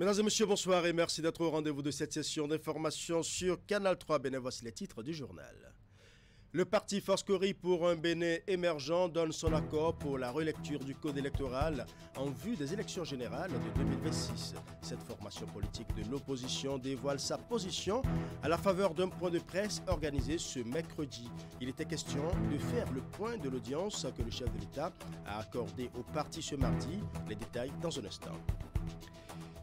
Mesdames et messieurs, bonsoir et merci d'être au rendez-vous de cette session d'information sur Canal 3 Bénin. Voici les titres du journal. Le parti Force-Cori pour un Bénin émergent donne son accord pour la relecture du code électoral en vue des élections générales de 2026. Cette formation politique de l'opposition dévoile sa position à la faveur d'un point de presse organisé ce mercredi. Il était question de faire le point de l'audience que le chef de l'État a accordé au parti ce mardi. Les détails dans un instant.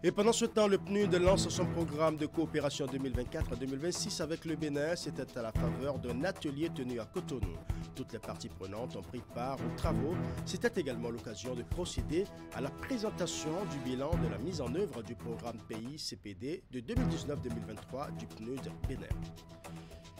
Et pendant ce temps, le PNUD lance son programme de coopération 2024-2026 avec le Bénin. C'était à la faveur d'un atelier tenu à Cotonou. Toutes les parties prenantes ont pris part aux travaux. C'était également l'occasion de procéder à la présentation du bilan de la mise en œuvre du programme pays CPD de 2019-2023 du PNUD Bénin.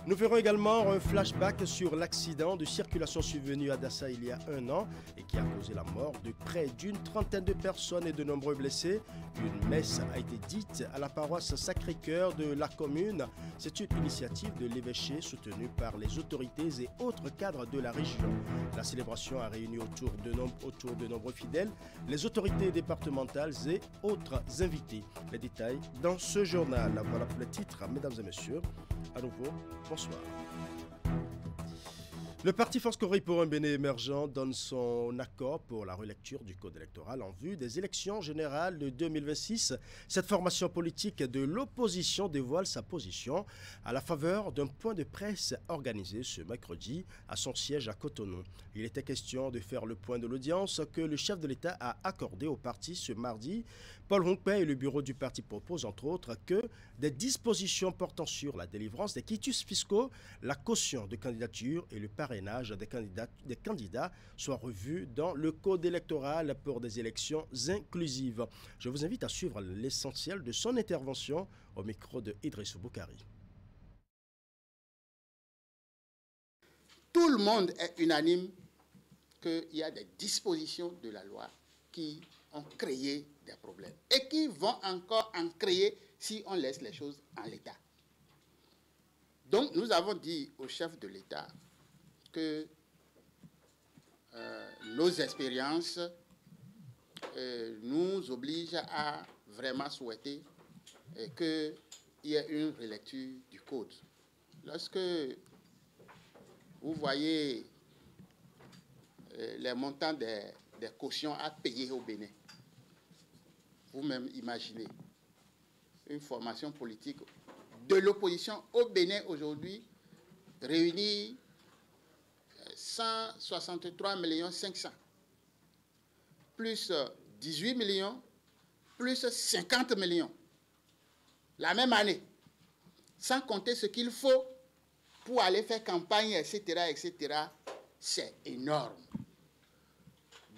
Nous ferons également un flashback sur l'accident de circulation survenu à Dassa il y a un an et qui a causé la mort de près d'une trentaine de personnes et de nombreux blessés. Une messe a été dite à la paroisse Sacré-Cœur de la commune. C'est une initiative de l'évêché soutenue par les autorités et autres cadres de la région. La célébration a réuni autour de nombreux fidèles, les autorités départementales et autres invités. Les détails dans ce journal. Voilà pour les titres, mesdames et messieurs. À nouveau, bonsoir. Le parti Force-Cori pour un Bénin émergent donne son accord pour la relecture du code électoral en vue des élections générales de 2026. Cette formation politique de l'opposition dévoile sa position à la faveur d'un point de presse organisé ce mercredi à son siège à Cotonou. Il était question de faire le point de l'audience que le chef de l'État a accordé au parti ce mardi. Paul Hongpei et le bureau du parti proposent entre autres que des dispositions portant sur la délivrance des quitus fiscaux, la caution de candidature et le parrainage des candidats soient revus dans le code électoral pour des élections inclusives. Je vous invite à suivre l'essentiel de son intervention au micro de Idrissou Boukari. Tout le monde est unanime qu'il y a des dispositions de la loi qui ont créé des problèmes et qui vont encore en créer si on laisse les choses en l'état. Donc nous avons dit au chef de l'État que nos expériences nous obligent à vraiment souhaiter qu'il y ait une relecture du code. Lorsque vous voyez les montants des cautions à payer au Bénin, vous-même imaginez une formation politique de l'opposition au Bénin aujourd'hui réunit 163 500 000, plus 18 millions, plus 50 millions, la même année, sans compter ce qu'il faut pour aller faire campagne, etc., etc., c'est énorme.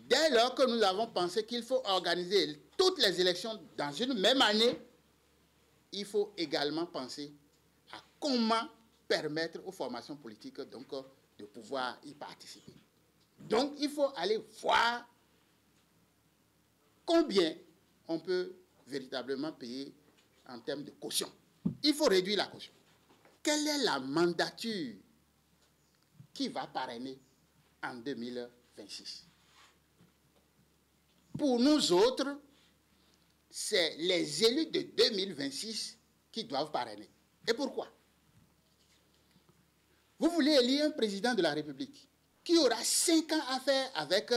Dès lors que nous avons pensé qu'il faut organiser toutes les élections dans une même année, il faut également penser à comment permettre aux formations politiques donc de pouvoir y participer. Donc, il faut aller voir combien on peut véritablement payer en termes de caution. Il faut réduire la caution. Quelle est la mandature qui va parrainer en 2026? Pour nous autres, c'est les élus de 2026 qui doivent parrainer. Et pourquoi? Vous voulez élire un président de la République qui aura 5 ans à faire avec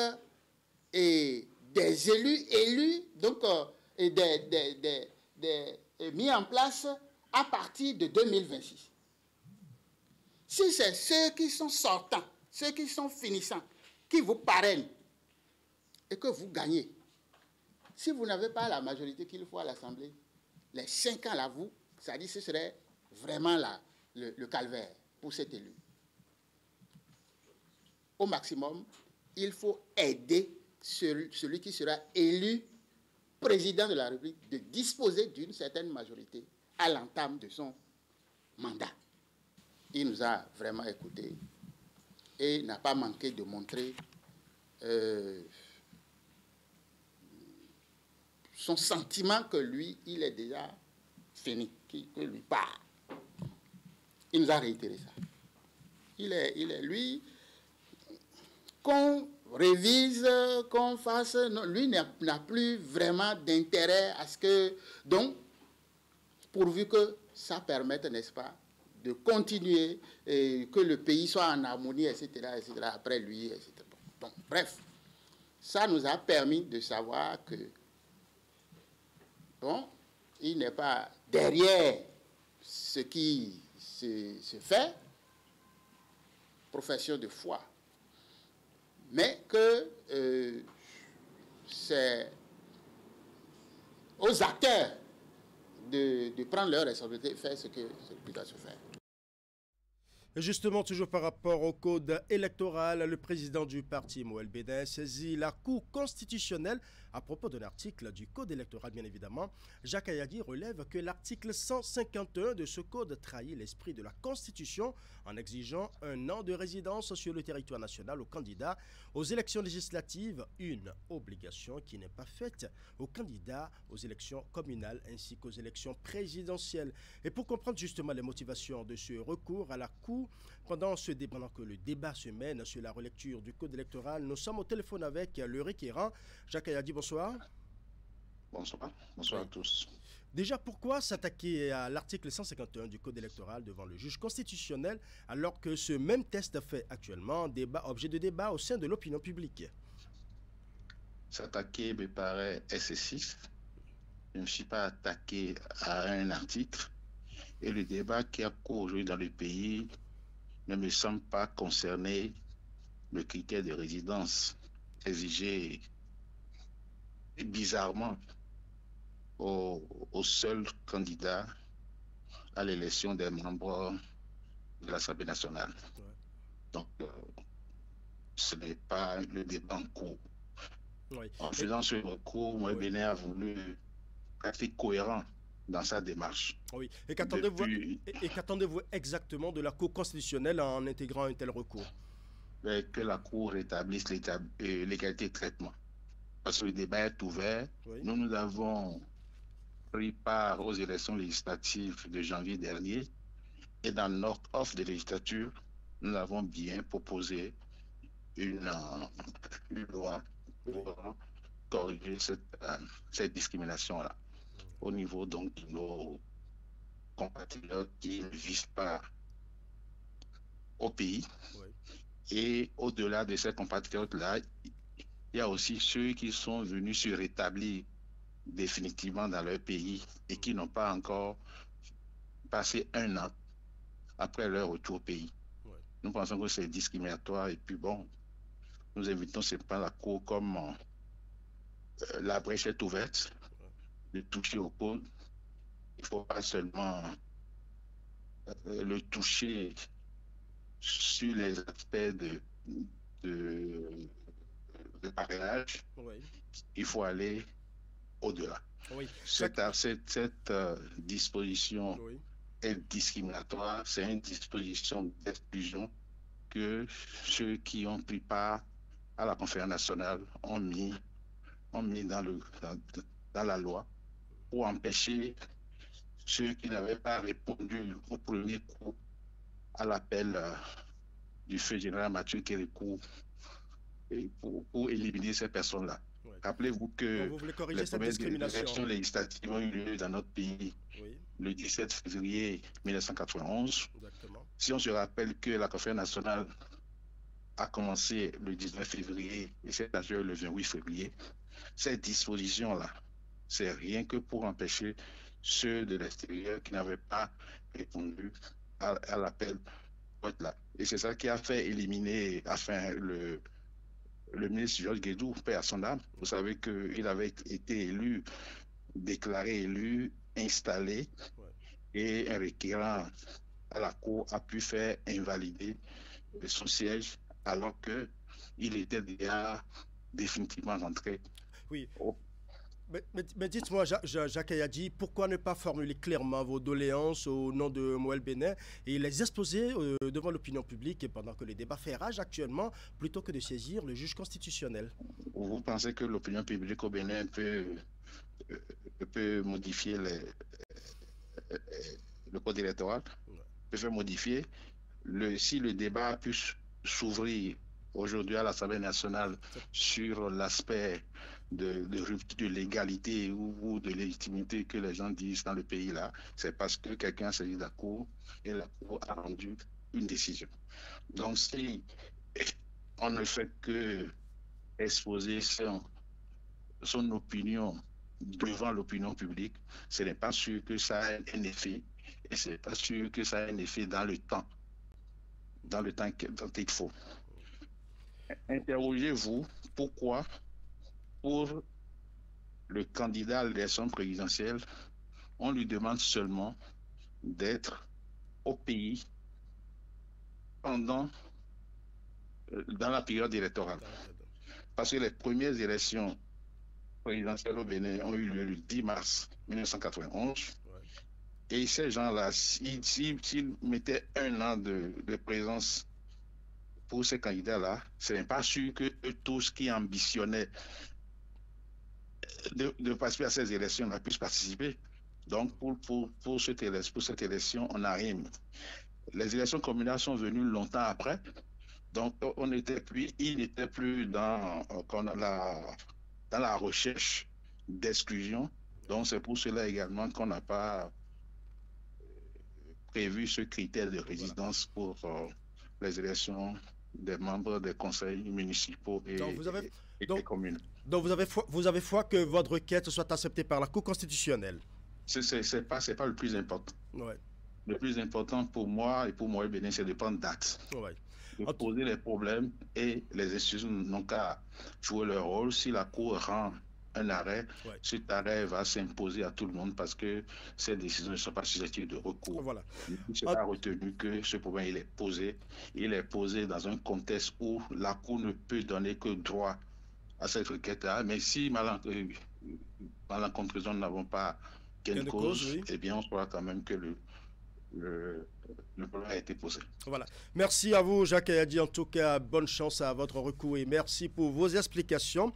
des élus donc, mis en place à partir de 2026. Si c'est ceux qui sont sortants, ceux qui sont finissants, qui vous parrainent et que vous gagnez, si vous n'avez pas la majorité qu'il faut à l'Assemblée, les 5 ans là, ça dit ce serait vraiment le calvaire pour cet élu. Au maximum, il faut aider celui qui sera élu président de la République de disposer d'une certaine majorité à l'entame de son mandat. Il nous a vraiment écoutés et n'a pas manqué de montrer son sentiment que lui, il est déjà fini, que lui part. Il nous a réitéré ça. Lui, qu'on révise, qu'on fasse... Non, lui n'a plus vraiment d'intérêt à ce que... Donc, pourvu que ça permette, n'est-ce pas, de continuer et que le pays soit en harmonie, etc., après lui, etc. Bon, bref, ça nous a permis de savoir que, bon, il n'est pas derrière ce qui se fait, profession de foi, mais que c'est aux acteurs de prendre leurs responsabilités et faire ce qui doit se faire. Justement, toujours par rapport au code électoral, le président du parti Moël Bénin saisit la Cour constitutionnelle à propos d'un article du code électoral, bien évidemment. Jacques Ayadi relève que l'article 151 de ce code trahit l'esprit de la Constitution en exigeant 1 an de résidence sur le territoire national aux candidats aux élections législatives, une obligation qui n'est pas faite aux candidats aux élections communales ainsi qu'aux élections présidentielles. Et pour comprendre justement les motivations de ce recours à la Cour, pendant que le débat se mène sur la relecture du code électoral, nous sommes au téléphone avec le requérant. Jacques Ayadi, bonsoir. Bonsoir. Bonsoir à tous. Déjà, pourquoi s'attaquer à l'article 151 du code électoral devant le juge constitutionnel alors que ce même test fait actuellement objet de débat au sein de l'opinion publique? S'attaquer me paraît excessif. Je ne suis pas attaqué à un article et le débat qui a cours aujourd'hui dans le pays ne me semble pas concerner le critère de résidence exigé bizarrement au seul candidat à l'élection des membres de l'Assemblée nationale. Ouais. Donc, ce n'est pas le débat en cours. Oui. En faisant ce recours, Moël Bénin a voulu être cohérent dans sa démarche. Oui. Et qu'attendez-vous exactement de la Cour constitutionnelle en intégrant un tel recours? Que la Cour rétablisse l'égalité de traitement. Parce que le débat est ouvert. Oui. Nous avons pris part aux élections législatives de janvier dernier et dans notre offre de législature, nous avons bien proposé une loi pour corriger cette discrimination-là au niveau donc de nos compatriotes qui ne vivent pas au pays. Oui. Et au-delà de ces compatriotes-là, il y a aussi ceux qui sont venus se rétablir définitivement dans leur pays et qui n'ont pas encore passé 1 an après leur retour au pays. Ouais. Nous pensons que c'est discriminatoire et puis bon, nous invitons pas la Cour comme la brèche est ouverte de toucher au code. Il ne faut pas seulement le toucher sur les aspects de parrainage. Oui. Il faut aller au-delà. Oui. Cette disposition oui. est discriminatoire. C'est une disposition d'exclusion que ceux qui ont pris part à la conférence nationale ont mis dans la loi pour empêcher ceux qui n'avaient pas répondu au premier coup à l'appel du feu général Mathieu Kérékou pour éliminer ces personnes-là. Ouais. Rappelez-vous que les premières élections législatives ont eu lieu dans notre pays oui. le 17 février 1991. Exactement. Si on se rappelle que la conférence nationale a commencé le 19 février et s'est achevée le 28 février, cette disposition-là, c'est rien que pour empêcher ceux de l'extérieur qui n'avaient pas répondu à l'appel. Et c'est ça qui a fait éliminer le ministre Georges Guédou, paix à son âme. Vous savez qu'il avait été déclaré élu, installé, ouais. et un requérant à la Cour a pu faire invalider son siège alors qu'il était déjà définitivement rentré. Oui. Mais dites-moi, Jacques Ayadi, pourquoi ne pas formuler clairement vos doléances au nom de Moël Bénin et les exposer devant l'opinion publique pendant que le débat fait rage actuellement, plutôt que de saisir le juge constitutionnel? Vous pensez que l'opinion publique au Bénin peut modifier le code électoral? Ouais. Peut faire modifier? Si le débat a pu s'ouvrir aujourd'hui à l'Assemblée nationale sur l'aspect de rupture de légalité ou de légitimité que les gens disent dans le pays là, c'est parce que quelqu'un s'est dit d'accord et la Cour a rendu une décision. Donc si on ne fait que exposer son opinion devant l'opinion publique, ce n'est pas sûr que ça ait un effet et ce n'est pas sûr que ça ait un effet dans le temps qu'il faut. Interrogez-vous pourquoi pour le candidat à l'élection présidentielle, on lui demande seulement d'être au pays dans la période électorale. Parce que les premières élections présidentielles au Bénin ont eu lieu le 10 mars 1991. Et ces gens-là, s'ils mettaient 1 an de présence pour ces candidats-là, ce n'est pas sûr que eux tous qui ambitionnaient de participer à ces élections-là puissent participer. Donc, pour cette élection, on arrive. Les élections communales sont venues longtemps après. Donc, il n'était plus dans la recherche d'exclusion. Donc, c'est pour cela également qu'on n'a pas prévu ce critère de résidence pour les élections des membres des conseils municipaux et des communes. Donc, vous avez foi que votre requête soit acceptée par la Cour constitutionnelle? C'est pas le plus important. Ouais. Le plus important pour moi et pour moi, Bénin, c'est de prendre date. Ouais. De poser les problèmes et les institutions n'ont qu'à jouer leur rôle. Si la Cour rend un arrêt, cet arrêt va s'imposer à tout le monde parce que ces décisions ne sont pas susceptibles de recours. Voilà. C'est pas retenu que ce problème il est posé. Il est posé dans un contexte où la Cour ne peut donner que droit à cette requête-là. Mais si malencontreusement nous n'avons pas gain de cause, eh bien on saura quand même que le problème a été posé. Voilà. Merci à vous, Jacques Ayadi. En tout cas, bonne chance à votre recours et merci pour vos explications.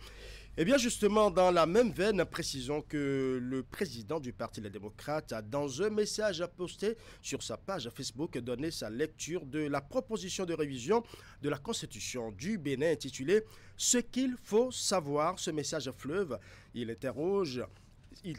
Eh bien, justement, dans la même veine, précisons que le président du Parti Les Démocrates a, dans un message posté sur sa page Facebook, donné sa lecture de la proposition de révision de la Constitution du Bénin intitulée « Ce qu'il faut savoir ». Ce message fleuve, il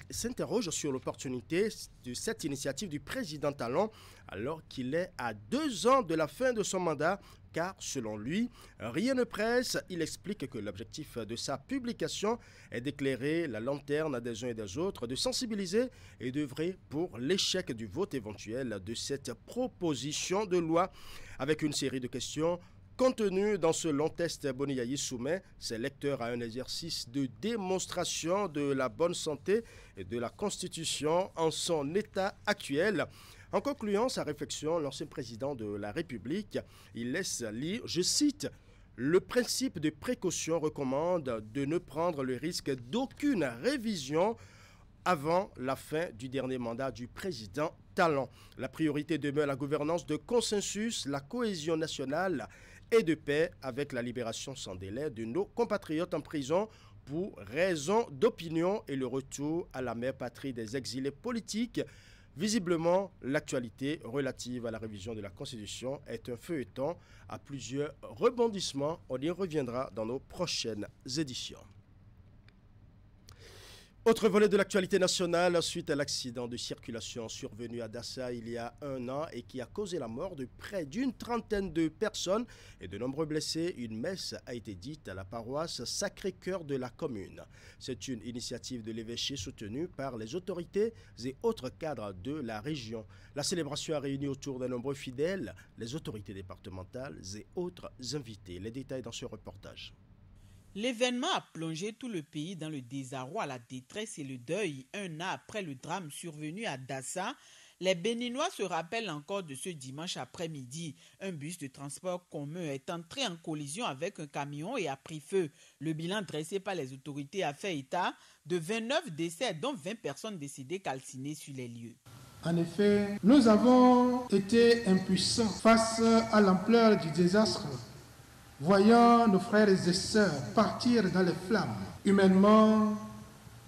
s'interroge sur l'opportunité de cette initiative du président Talon alors qu'il est à 2 ans de la fin de son mandat, car selon lui, rien ne presse. Il explique que l'objectif de sa publication est d'éclairer la lanterne des uns et des autres, de sensibiliser et d'œuvrer pour l'échec du vote éventuel de cette proposition de loi, avec une série de questions contenu dans ce long test. Boniaï soumet ses lecteurs à un exercice de démonstration de la bonne santé et de la Constitution en son état actuel. En concluant sa réflexion, l'ancien président de la République, il laisse lire, je cite, « Le principe de précaution recommande de ne prendre le risque d'aucune révision avant la fin du dernier mandat du président Talon. La priorité demeure la gouvernance de consensus, la cohésion nationale et de paix avec la libération sans délai de nos compatriotes en prison pour raison d'opinion et le retour à la mère patrie des exilés politiques. Visiblement, l'actualité relative à la révision de la Constitution est un feuilleton à plusieurs rebondissements. On y reviendra dans nos prochaines éditions. Autre volet de l'actualité nationale, suite à l'accident de circulation survenu à Dassa il y a 1 an et qui a causé la mort de près d'une trentaine de personnes et de nombreux blessés, une messe a été dite à la paroisse Sacré-Cœur de la commune. C'est une initiative de l'évêché soutenue par les autorités et autres cadres de la région. La célébration a réuni autour de nombreux fidèles, les autorités départementales et autres invités. Les détails dans ce reportage. L'événement a plongé tout le pays dans le désarroi, la détresse et le deuil 1 an après le drame survenu à Dassa. Les Béninois se rappellent encore de ce dimanche après-midi. Un bus de transport commun est entré en collision avec un camion et a pris feu. Le bilan dressé par les autorités a fait état de 29 décès, dont 20 personnes décédées calcinées sur les lieux. En effet, nous avons été impuissants face à l'ampleur du désastre. Voyant nos frères et sœurs partir dans les flammes, humainement,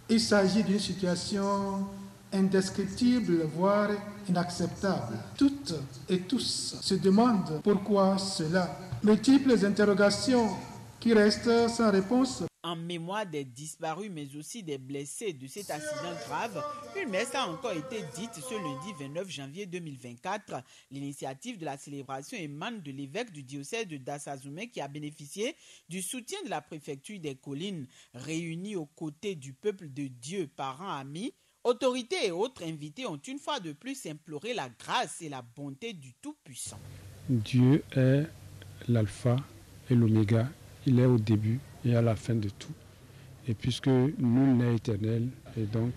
il s'agit d'une situation indescriptible, voire inacceptable. Toutes et tous se demandent pourquoi cela. Multiples interrogations qui restent sans réponse. En mémoire des disparus, mais aussi des blessés de cet accident grave, une messe a encore été dite ce lundi 29 janvier 2024. L'initiative de la célébration émane de l'évêque du diocèse de Dassa-Zoumé qui a bénéficié du soutien de la préfecture des collines. Réunis aux côtés du peuple de Dieu, parents, amis, autorités et autres invités ont une fois de plus imploré la grâce et la bonté du Tout-Puissant. Dieu est l'alpha et l'oméga, il est au début et à la fin de tout. Et puisque nul n'est éternel, et donc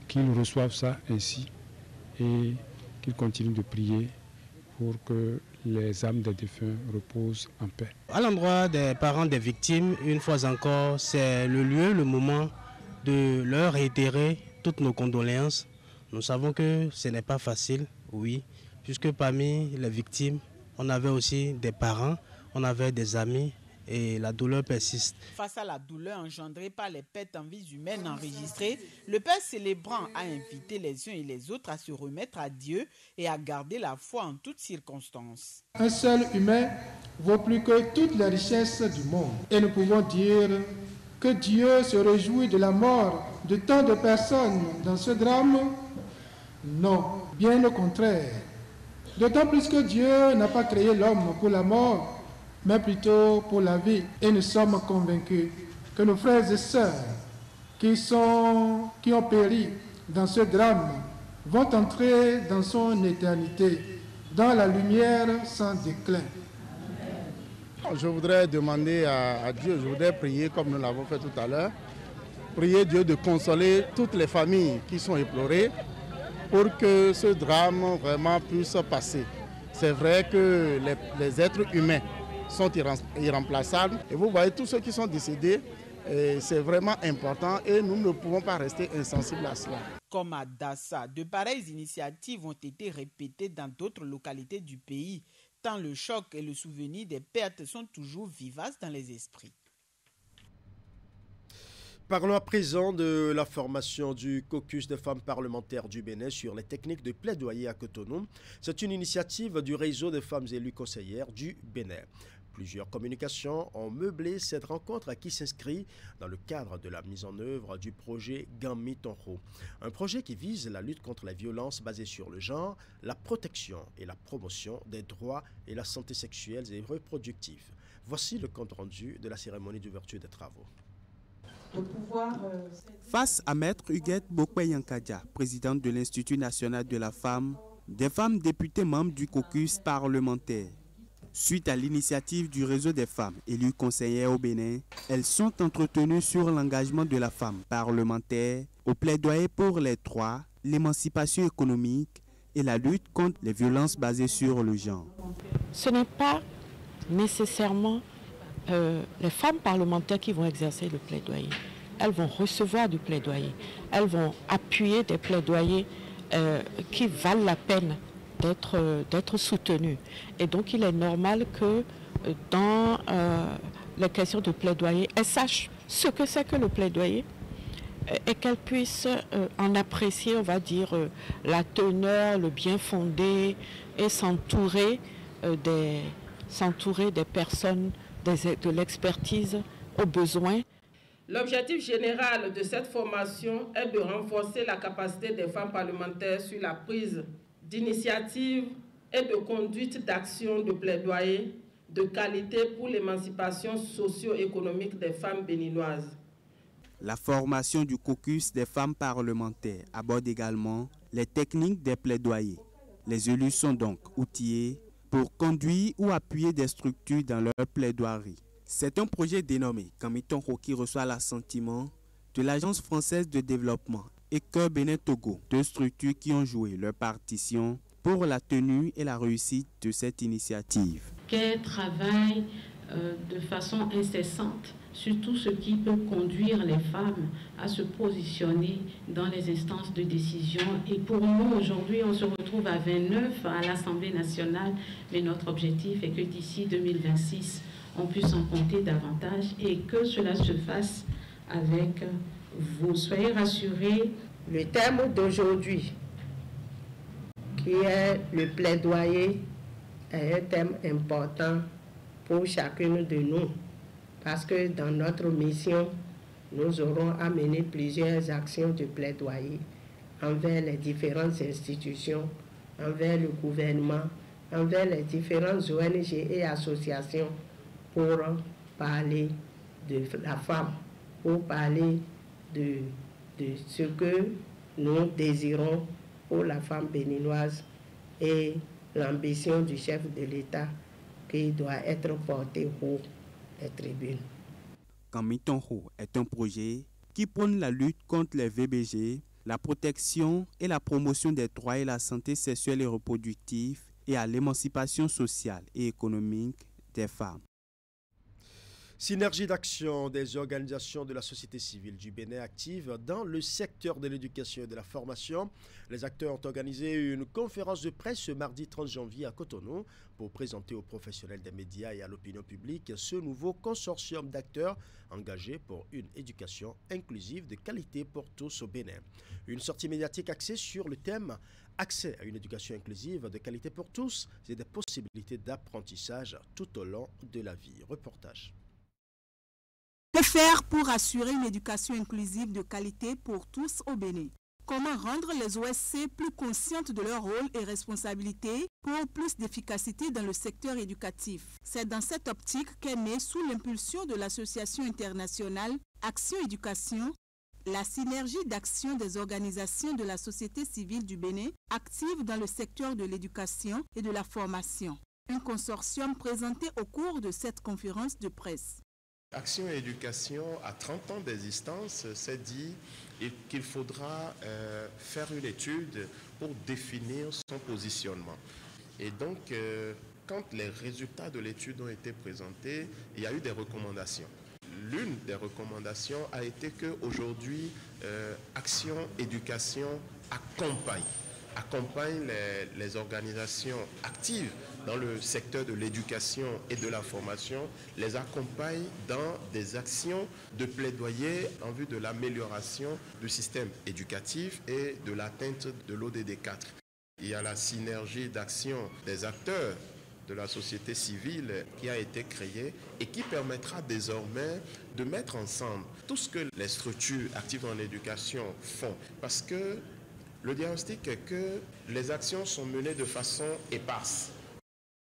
qu'ils reçoivent ça ainsi et qu'ils continuent de prier pour que les âmes des défunts reposent en paix. À l'endroit des parents des victimes, une fois encore, c'est le lieu, le moment de leur réitérer toutes nos condoléances. Nous savons que ce n'est pas facile, oui, puisque parmi les victimes, on avait aussi des parents, on avait des amis, et la douleur persiste. Face à la douleur engendrée par les pertes en vies humaines enregistrées, le Père célébrant a invité les uns et les autres à se remettre à Dieu et à garder la foi en toutes circonstances. Un seul humain vaut plus que toutes les richesses du monde. Et nous pouvons dire que Dieu se réjouit de la mort de tant de personnes dans ce drame. Non, bien au contraire. D'autant plus que Dieu n'a pas créé l'homme pour la mort, mais plutôt pour la vie. Et nous sommes convaincus que nos frères et sœurs qui ont péri dans ce drame vont entrer dans son éternité, dans la lumière sans déclin. Je voudrais demander à Dieu, je voudrais prier comme nous l'avons fait tout à l'heure, prier Dieu de consoler toutes les familles qui sont éplorées pour que ce drame vraiment puisse passer. C'est vrai que les êtres humains sont irremplaçables. Et vous voyez tous ceux qui sont décédés, c'est vraiment important et nous ne pouvons pas rester insensibles à cela. Comme à Dassa, de pareilles initiatives ont été répétées dans d'autres localités du pays, tant le choc et le souvenir des pertes sont toujours vivaces dans les esprits. Parlons à présent de la formation du caucus des femmes parlementaires du Bénin sur les techniques de plaidoyer à Cotonou. C'est une initiative du réseau des femmes élues conseillères du Bénin. Plusieurs communications ont meublé cette rencontre qui s'inscrit dans le cadre de la mise en œuvre du projet Gami Tonro, un projet qui vise la lutte contre les violences basées sur le genre, la protection et la promotion des droits et la santé sexuelle et reproductive. Voici le compte rendu de la cérémonie d'ouverture des travaux. Face à Maître Huguette Bokwe-Yankadia, présidente de l'Institut national de la femme, des femmes députées membres du caucus parlementaire. Suite à l'initiative du réseau des femmes élues conseillères au Bénin, elles sont entretenues sur l'engagement de la femme parlementaire au plaidoyer pour les droits, l'émancipation économique et la lutte contre les violences basées sur le genre. Ce n'est pas nécessairement les femmes parlementaires qui vont exercer le plaidoyer. Elles vont recevoir du plaidoyer. Elles vont appuyer des plaidoyers qui valent la peine d'être soutenues. Et donc il est normal que dans les questions de plaidoyer, elles sachent ce que c'est que le plaidoyer et qu'elles puissent en apprécier, on va dire, la teneur, le bien fondé et s'entourer des personnes, de l'expertise aux besoins. L'objectif général de cette formation est de renforcer la capacité des femmes parlementaires sur la prise d'initiative et de conduite d'actions de plaidoyer de qualité pour l'émancipation socio-économique des femmes béninoises. La formation du caucus des femmes parlementaires aborde également les techniques des plaidoyers. Les élus sont donc outillés pour conduire ou appuyer des structures dans leur plaidoirie. C'est un projet dénommé Gami Tonro qui reçoit l'assentiment de l'Agence française de développement et Cœur Bénin Togo, deux structures qui ont joué leur partition pour la tenue et la réussite de cette initiative. Qu'elle travaille de façon incessante sur tout ce qui peut conduire les femmes à se positionner dans les instances de décision. Et pour nous, aujourd'hui, on se retrouve à 29 à l'Assemblée nationale, mais notre objectif est que d'ici 2026, on puisse en compter davantage et que cela se fasse avec vous. Soyez rassurés. Le thème d'aujourd'hui, qui est le plaidoyer, est un thème important pour chacune de nous, parce que dans notre mission, nous aurons à mener plusieurs actions de plaidoyer envers les différentes institutions, envers le gouvernement, envers les différentes ONG et associations pour parler de la femme, pour parler de ce que nous désirons pour la femme béninoise et l'ambition du chef de l'État qui doit être portée haut des tribunes. Kamitonho est un projet qui prône la lutte contre les VBG, la protection et la promotion des droits et la santé sexuelle et reproductive et à l'émancipation sociale et économique des femmes. Synergie d'action des organisations de la société civile du Bénin active dans le secteur de l'éducation et de la formation. Les acteurs ont organisé une conférence de presse ce mardi 30 janvier à Cotonou pour présenter aux professionnels des médias et à l'opinion publique ce nouveau consortium d'acteurs engagés pour une éducation inclusive de qualité pour tous au Bénin. Une sortie médiatique axée sur le thème « Accès à une éducation inclusive de qualité pour tous et des possibilités d'apprentissage tout au long de la vie ». Reportage. Que faire pour assurer une éducation inclusive de qualité pour tous au Bénin? Comment rendre les OSC plus conscientes de leur rôle et responsabilités pour plus d'efficacité dans le secteur éducatif? C'est dans cette optique qu'est née, sous l'impulsion de l'association internationale Action Éducation, la synergie d'action des organisations de la société civile du Bénin actives dans le secteur de l'éducation et de la formation. Un consortium présenté au cours de cette conférence de presse. Action et Éducation, à 30 ans d'existence, s'est dit qu'il faudra faire une étude pour définir son positionnement. Et donc, quand les résultats de l'étude ont été présentés, il y a eu des recommandations. L'une des recommandations a été qu'aujourd'hui, Action Éducation accompagne les organisations actives dans le secteur de l'éducation et de la formation, les accompagne dans des actions de plaidoyer en vue de l'amélioration du système éducatif et de l'atteinte de l'ODD 4. Il y a la synergie d'action des acteurs de la société civile qui a été créée et qui permettra désormais de mettre ensemble tout ce que les structures actives en éducation font. Parce que le diagnostic est que les actions sont menées de façon éparse.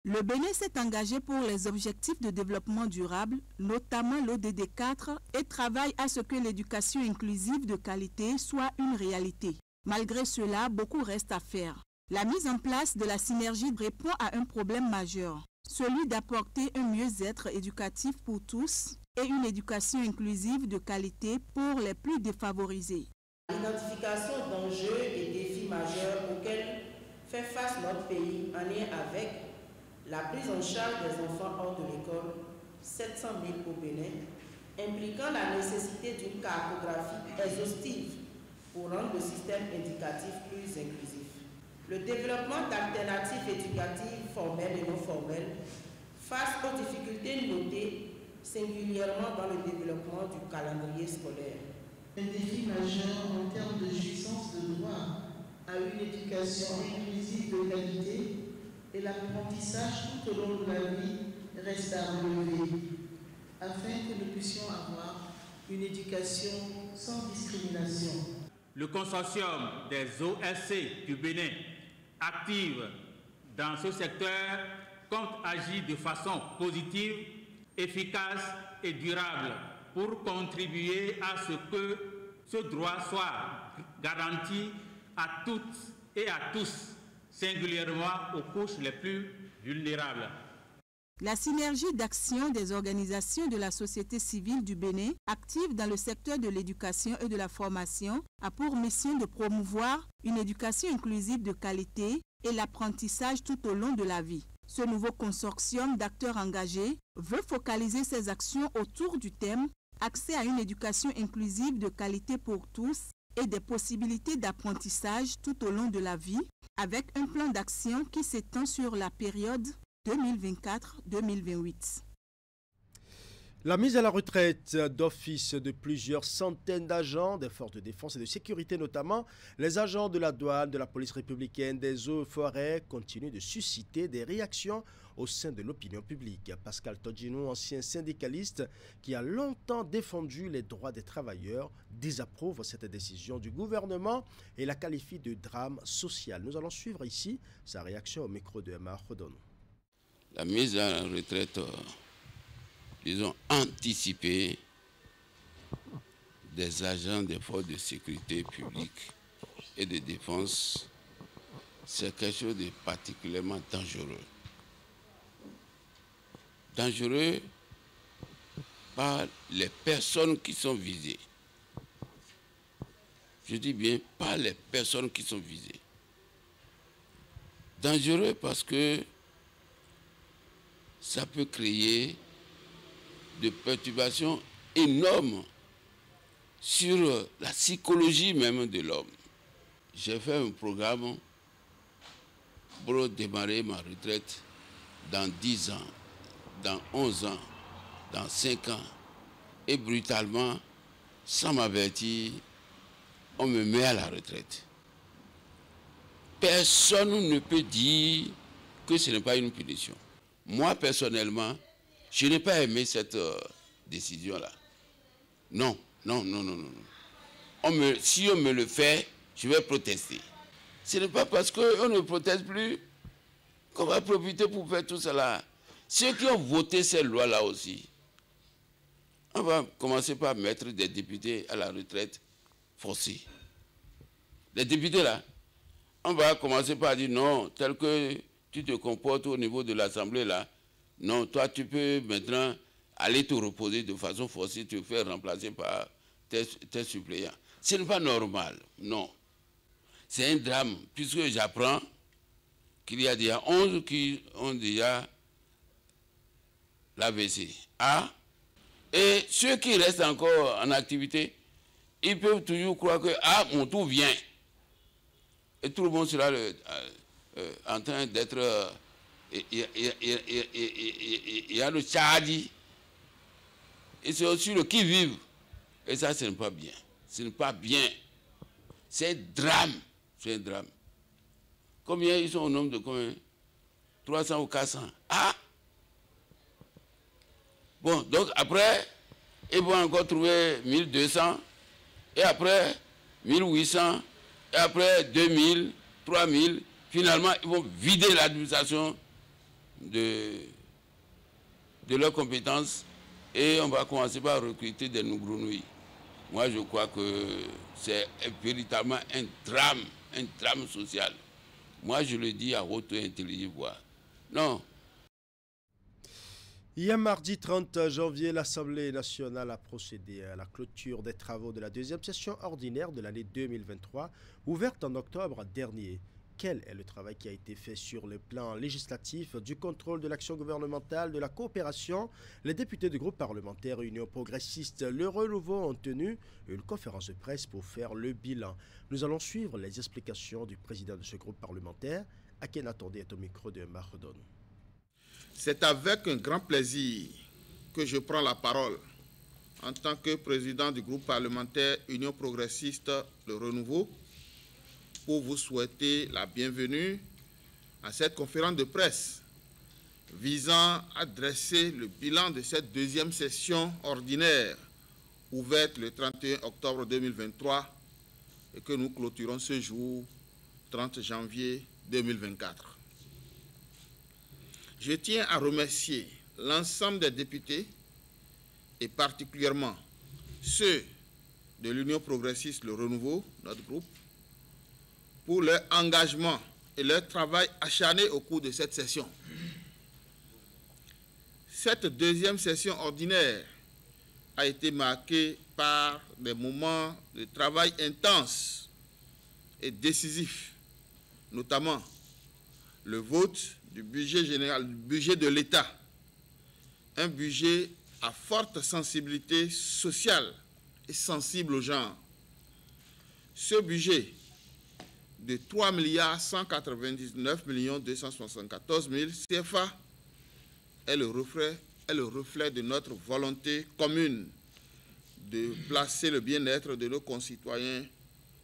Le Bénin s'est engagé pour les objectifs de développement durable, notamment l'ODD 4, et travaille à ce que l'éducation inclusive de qualité soit une réalité. Malgré cela, beaucoup reste à faire. La mise en place de la synergie répond à un problème majeur, celui d'apporter un mieux-être éducatif pour tous et une éducation inclusive de qualité pour les plus défavorisés. L'identification d'enjeux et défis majeurs auxquels fait face notre pays en lien avec la prise en charge des enfants hors de l'école, 700 000 au Bénin, impliquant la nécessité d'une cartographie exhaustive pour rendre le système éducatif plus inclusif. Le développement d'alternatives éducatives formelles et non formelles face aux difficultés notées singulièrement dans le développement du calendrier scolaire. Un défi majeur en termes de jouissance de droit à une éducation inclusive de qualité et l'apprentissage tout au long de la vie reste à relever, afin que nous puissions avoir une éducation sans discrimination. Le consortium des OSC du Bénin active dans ce secteur compte agir de façon positive, efficace et durable pour contribuer à ce que ce droit soit garanti à toutes et à tous, singulièrement aux couches les plus vulnérables. La synergie d'action des organisations de la société civile du Bénin, active dans le secteur de l'éducation et de la formation, a pour mission de promouvoir une éducation inclusive de qualité et l'apprentissage tout au long de la vie. Ce nouveau consortium d'acteurs engagés veut focaliser ses actions autour du thème « Accès à une éducation inclusive de qualité pour tous » et des possibilités d'apprentissage tout au long de la vie, avec un plan d'action qui s'étend sur la période 2024-2028. La mise à la retraite d'office de plusieurs centaines d'agents des forces de défense et de sécurité, notamment les agents de la douane, de la police républicaine, des eaux et forêts, continue de susciter des réactions au sein de l'opinion publique. Pascal Todjinou, ancien syndicaliste qui a longtemps défendu les droits des travailleurs, désapprouve cette décision du gouvernement et la qualifie de drame social. Nous allons suivre ici sa réaction au micro de Emma Rodon. La mise à la retraite, disons, anticipée des agents des forces de sécurité publique et de défense, c'est quelque chose de particulièrement dangereux. Dangereux par les personnes qui sont visées. Je dis bien par les personnes qui sont visées. Dangereux parce que ça peut créer de perturbations énormes sur la psychologie même de l'homme. J'ai fait un programme pour démarrer ma retraite dans 10 ans, dans 11 ans, dans 5 ans. Et brutalement, sans m'avertir, on me met à la retraite. Personne ne peut dire que ce n'est pas une punition. Moi, personnellement, je n'ai pas aimé cette décision-là. Non. Si on me le fait, je vais protester. Ce n'est pas parce qu'on ne proteste plus qu'on va profiter pour faire tout cela. Ceux qui ont voté ces lois-là aussi, on va commencer par mettre des députés à la retraite forcée. Les députés là, on va commencer par dire non, tel que tu te comportes au niveau de l'Assemblée là, non, toi tu peux maintenant aller te reposer de façon forcée, te faire remplacer par tes suppléants. Ce n'est pas normal, non. C'est un drame, puisque j'apprends qu'il y a déjà 11 qui ont déjà l'AVC. Et ceux qui restent encore en activité, ils peuvent toujours croire que mon tour vient. Et tout le monde sera en train d'être... Il y a le Tchadi. Et c'est aussi le qui-vive. Et ça, ce n'est pas bien. Ce n'est pas bien. C'est un drame. C'est un drame. Combien ils sont au nombre de combien? 300 ou 400. Bon, donc après, ils vont encore trouver 1200. Et après, 1800. Et après, 2000, 3000. Finalement, ils vont vider l'administration de leurs compétences et on va commencer par recruter des nougronouilles. Moi, je crois que c'est véritablement un drame social. Moi, je le dis à haute et intelligible voix. Non. Hier mardi 30 janvier, l'Assemblée nationale a procédé à la clôture des travaux de la deuxième session ordinaire de l'année 2023, ouverte en octobre dernier. Quel est le travail qui a été fait sur le plan législatif, du contrôle de l'action gouvernementale, de la coopération? Les députés du groupe parlementaire Union progressiste Le Renouveau ont tenu une conférence de presse pour faire le bilan. Nous allons suivre les explications du président de ce groupe parlementaire, Akhenatonde est au micro de Mahrodon. C'est avec un grand plaisir que je prends la parole en tant que président du groupe parlementaire Union progressiste Le Renouveau pour vous souhaiter la bienvenue à cette conférence de presse visant à dresser le bilan de cette deuxième session ordinaire ouverte le 31 octobre 2023 et que nous clôturons ce jour, 30 janvier 2024. Je tiens à remercier l'ensemble des députés et particulièrement ceux de l'Union progressiste Le Renouveau, notre groupe, pour leur engagement et leur travail acharné au cours de cette session. Cette deuxième session ordinaire a été marquée par des moments de travail intense et décisifs, notamment le vote du budget général, du budget de l'État, un budget à forte sensibilité sociale et sensible au genre. Ce budget de 3 199 274 000 CFA est le reflet est le reflet de notre volonté commune de placer le bien-être de nos concitoyens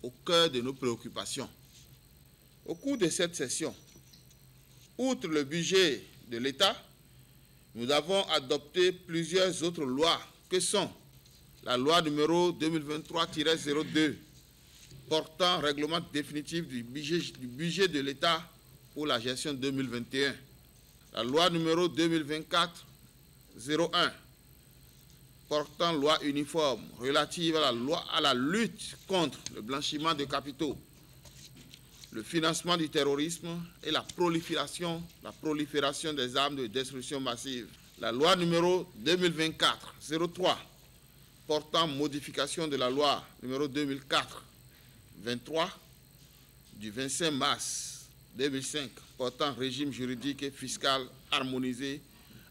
au cœur de nos préoccupations. Au cours de cette session, outre le budget de l'État, nous avons adopté plusieurs autres lois que sont la loi numéro 2023-02 portant règlement définitif du budget de l'État pour la gestion 2021, la loi numéro 2024-01 portant loi uniforme relative à la lutte contre le blanchiment de capitaux, le financement du terrorisme et la prolifération des armes de destruction massive, la loi numéro 2024-03 portant modification de la loi numéro 2004-23 du 25 mars 2005 portant régime juridique et fiscal harmonisé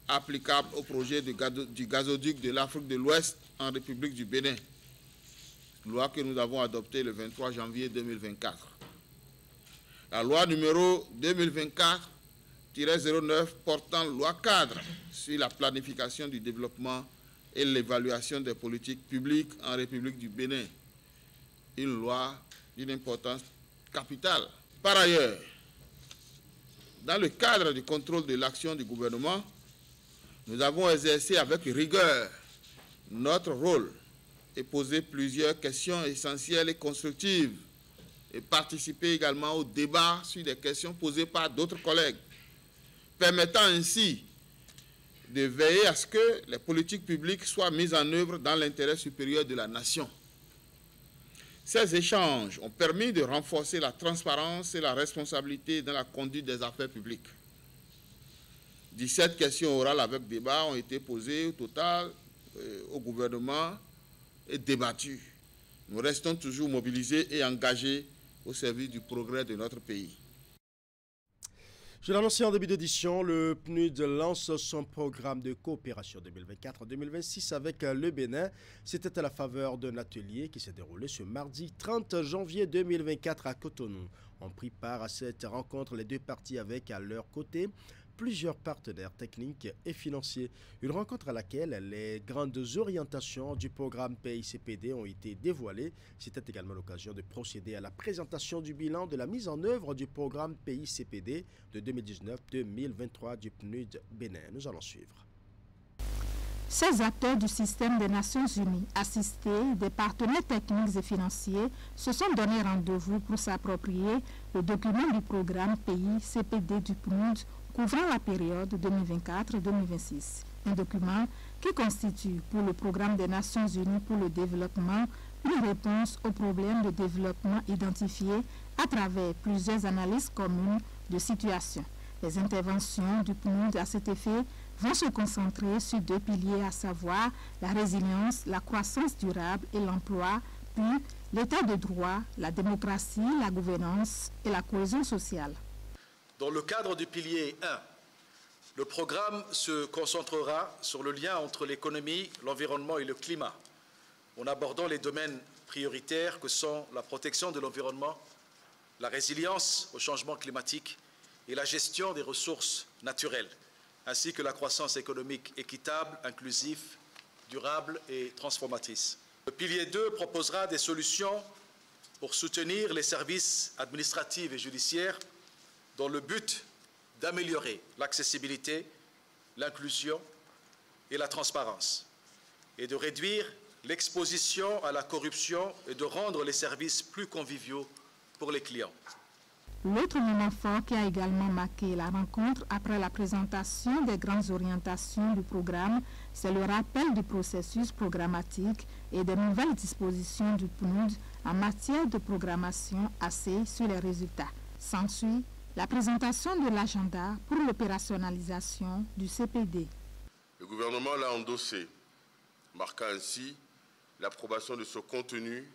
applicable au projet du gazoduc de l'Afrique de l'Ouest en République du Bénin, loi que nous avons adoptée le 23 janvier 2024. La loi numéro 2024-09 portant loi cadre sur la planification du développement et l'évaluation des politiques publiques en République du Bénin, une loi d'une importance capitale. Par ailleurs, dans le cadre du contrôle de l'action du gouvernement, nous avons exercé avec rigueur notre rôle et posé plusieurs questions essentielles et constructives et participé également au débat sur des questions posées par d'autres collègues, permettant ainsi de veiller à ce que les politiques publiques soient mises en œuvre dans l'intérêt supérieur de la nation. Ces échanges ont permis de renforcer la transparence et la responsabilité dans la conduite des affaires publiques. 17 questions orales avec débat ont été posées au total au gouvernement et débattues. Nous restons toujours mobilisés et engagés au service du progrès de notre pays. Je l'ai annoncé en début d'édition, le PNUD lance son programme de coopération 2024-2026 avec le Bénin. C'était à la faveur d'un atelier qui s'est déroulé ce mardi 30 janvier 2024 à Cotonou. On prit part à cette rencontre les deux parties avec à leur côté plusieurs partenaires techniques et financiers. Une rencontre à laquelle les grandes orientations du programme PICPD ont été dévoilées. C'était également l'occasion de procéder à la présentation du bilan de la mise en œuvre du programme PICPD de 2019-2023 du PNUD Bénin. Nous allons suivre. Ces acteurs du système des Nations Unies, assistés des partenaires techniques et financiers, se sont donné rendez-vous pour s'approprier le document du programme PICPD du PNUD couvrant la période 2024-2026. Un document qui constitue pour le programme des Nations Unies pour le développement une réponse aux problèmes de développement identifiés à travers plusieurs analyses communes de situation. Les interventions du PNUD à cet effet vont se concentrer sur deux piliers, à savoir la résilience, la croissance durable et l'emploi, puis l'état de droit, la démocratie, la gouvernance et la cohésion sociale. Dans le cadre du pilier 1, le programme se concentrera sur le lien entre l'économie, l'environnement et le climat, en abordant les domaines prioritaires que sont la protection de l'environnement, la résilience au changement climatique et la gestion des ressources naturelles, ainsi que la croissance économique équitable, inclusive, durable et transformatrice. Le pilier 2 proposera des solutions pour soutenir les services administratifs et judiciaires dans le but d'améliorer l'accessibilité, l'inclusion et la transparence, et de réduire l'exposition à la corruption et de rendre les services plus conviviaux pour les clients. L'autre moment fort qui a également marqué la rencontre après la présentation des grandes orientations du programme, c'est le rappel du processus programmatique et des nouvelles dispositions du PNUD en matière de programmation axée sur les résultats. S'ensuit la présentation de l'agenda pour l'opérationnalisation du CPD. Le gouvernement l'a endossé, marquant ainsi l'approbation de ce contenu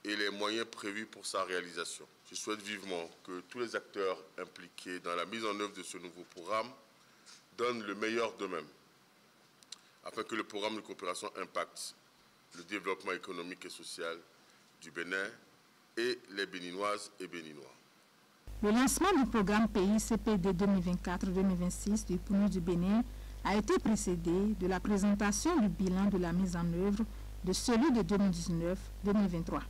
et les moyens prévus pour sa réalisation. Je souhaite vivement que tous les acteurs impliqués dans la mise en œuvre de ce nouveau programme donnent le meilleur d'eux-mêmes, afin que le programme de coopération impacte le développement économique et social du Bénin et les Béninoises et Béninois. Le lancement du programme PICPD 2024-2026 du PNUD du Bénin a été précédée de la présentation du bilan de la mise en œuvre de celui de 2019-2023.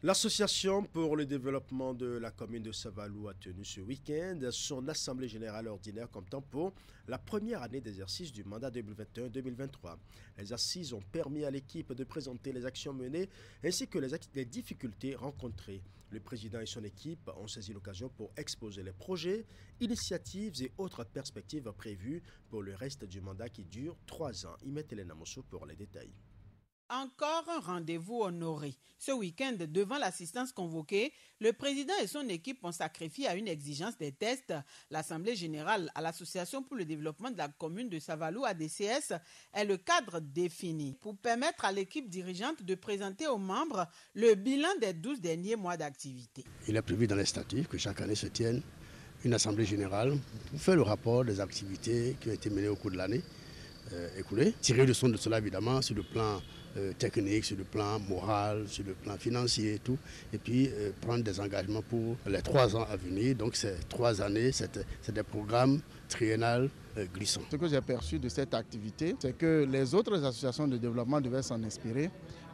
L'Association pour le développement de la commune de Savalou a tenu ce week-end son assemblée générale ordinaire comme temps pour la première année d'exercice du mandat 2021-2023. Les assises ont permis à l'équipe de présenter les actions menées ainsi que les difficultés rencontrées. Le président et son équipe ont saisi l'occasion pour exposer les projets, initiatives et autres perspectives prévues pour le reste du mandat qui dure 3 ans. Imet Hélène Amosso pour les détails. Encore un rendez-vous honoré. Ce week-end, devant l'assistance convoquée, le président et son équipe ont sacrifié à une exigence des tests. L'Assemblée générale à l'Association pour le développement de la commune de Savalou, ADCS, est le cadre défini pour permettre à l'équipe dirigeante de présenter aux membres le bilan des 12 derniers mois d'activité. Il est prévu dans les statuts que chaque année se tienne une Assemblée générale pour faire le rapport des activités qui ont été menées au cours de l'année écoulée. Tirer le son de cela évidemment sur le plan technique, sur le plan moral, sur le plan financier et tout, et puis prendre des engagements pour les 3 ans à venir. Donc ces 3 années, c'est des programmes triennales glissants. Ce que j'ai perçu de cette activité, c'est que les autres associations de développement devaient s'en inspirer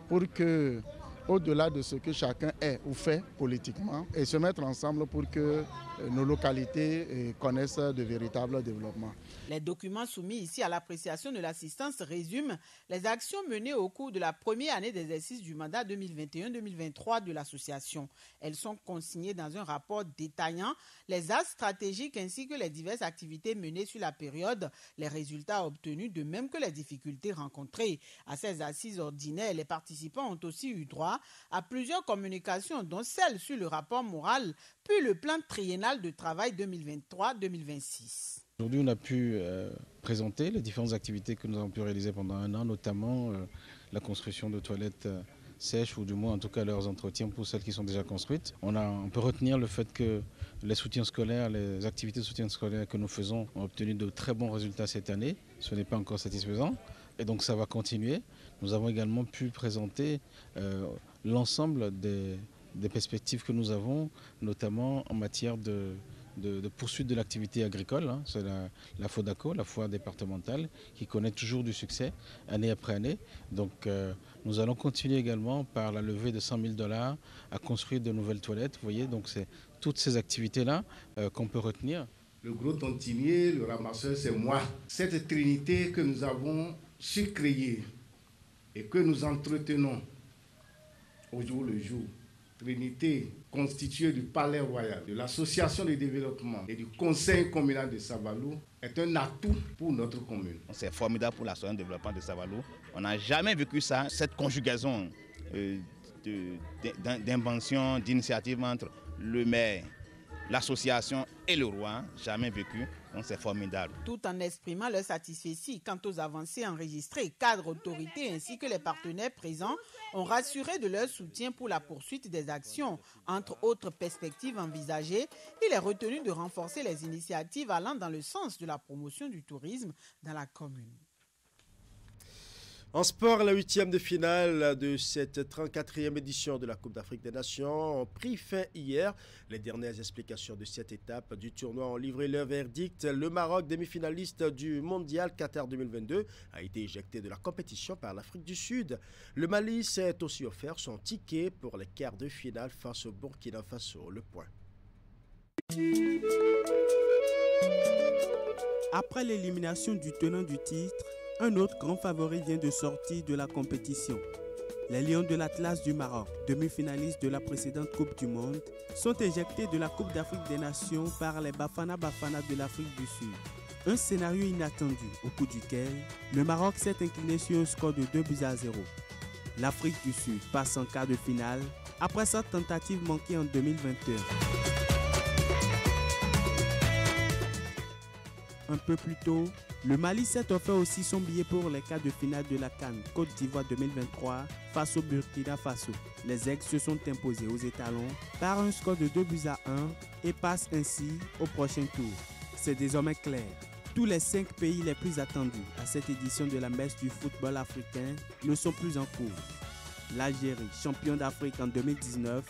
pour que, au-delà de ce que chacun est ou fait politiquement, et se mettre ensemble pour que nos localités connaissent de véritables développements. Les documents soumis ici à l'appréciation de l'assistance résument les actions menées au cours de la première année d'exercice du mandat 2021-2023 de l'association. Elles sont consignées dans un rapport détaillant les axes stratégiques ainsi que les diverses activités menées sur la période, les résultats obtenus, de même que les difficultés rencontrées. À ces assises ordinaires, les participants ont aussi eu droit à plusieurs communications, dont celle sur le rapport moral, puis le plan triennal de travail 2023-2026. Aujourd'hui, on a pu présenter les différentes activités que nous avons pu réaliser pendant 1 an, notamment la construction de toilettes sèches, ou du moins en tout cas leurs entretiens pour celles qui sont déjà construites. On peut retenir le fait que les soutiens scolaires, les activités de soutien scolaire que nous faisons ont obtenu de très bons résultats cette année. Ce n'est pas encore satisfaisant et donc ça va continuer. Nous avons également pu présenter l'ensemble des perspectives que nous avons, notamment en matière de poursuite de l'activité agricole. C'est la FODACO, la foire départementale, qui connaît toujours du succès année après année. Donc nous allons continuer également par la levée de $100 000 à construire de nouvelles toilettes. Vous voyez, donc c'est toutes ces activités-là qu'on peut retenir. Le gros tontimier, le ramasseur, c'est moi. Cette trinité que nous avons su créer et que nous entretenons au jour le jour, trinité constituée du Palais Royal, de l'Association de développement et du Conseil communal de Savalou, est un atout pour notre commune. C'est formidable pour l'Association de développement de Savalou. On n'a jamais vécu ça, cette conjugaison d'invention, d'initiative entre le maire, l'association et le roi, jamais vécu, donc c'est formidable. Tout en exprimant leur satisfaction quant aux avancées enregistrées, cadres, autorités ainsi que les partenaires présents ont rassuré de leur soutien pour la poursuite des actions. Entre autres perspectives envisagées, il est retenu de renforcer les initiatives allant dans le sens de la promotion du tourisme dans la commune. En sport, la 8e de finale de cette 34e édition de la Coupe d'Afrique des Nations ont pris fin hier. Les dernières explications de cette étape du tournoi ont livré leur verdict. Le Maroc, demi-finaliste du Mondial Qatar 2022, a été éjecté de la compétition par l'Afrique du Sud. Le Mali s'est aussi offert son ticket pour les quarts de finale face au Burkina Faso. Le point. Après l'élimination du tenant du titre, un autre grand favori vient de sortir de la compétition. Les Lions de l'Atlas du Maroc, demi-finalistes de la précédente Coupe du Monde, sont éjectés de la Coupe d'Afrique des Nations par les Bafana Bafana de l'Afrique du Sud. Un scénario inattendu au cours duquel le Maroc s'est incliné sur un score de 2-0. L'Afrique du Sud passe en quart de finale après sa tentative manquée en 2021. Un peu plus tôt, le Mali s'est offert aussi son billet pour les quarts de finale de la CAN Côte d'Ivoire 2023 face au Burkina Faso. Les Aigles se sont imposés aux étalons par un score de 2-1 et passent ainsi au prochain tour. C'est désormais clair. Tous les 5 pays les plus attendus à cette édition de la messe du football africain ne sont plus en cours. L'Algérie, champion d'Afrique en 2019,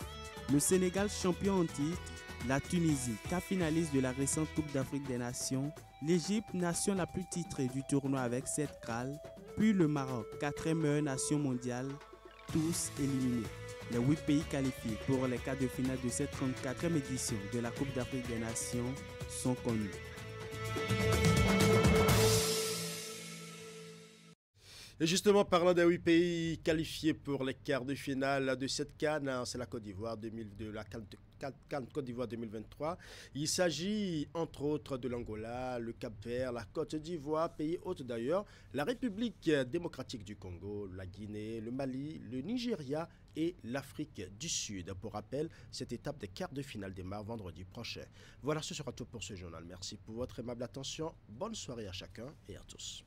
le Sénégal, champion en titre, La Tunisie, cas finaliste de la récente Coupe d'Afrique des Nations, l'Égypte, nation la plus titrée du tournoi avec 7 crâles, puis le Maroc, 4e meilleure nation mondiale, tous éliminés. Les 8 pays qualifiés pour les quarts de finale de cette 34e édition de la Coupe d'Afrique des Nations sont connus. Et justement, parlant des 8 pays qualifiés pour les quarts de finale de cette CAN, c'est la Côte d'Ivoire de la CAN Côte d'Ivoire 2023. Il s'agit entre autres de l'Angola, le Cap-Vert, la Côte d'Ivoire, pays hôte d'ailleurs, la République démocratique du Congo, la Guinée, le Mali, le Nigeria et l'Afrique du Sud. Pour rappel, cette étape des quarts de finale démarre vendredi prochain. Voilà, ce sera tout pour ce journal. Merci pour votre aimable attention. Bonne soirée à chacun et à tous.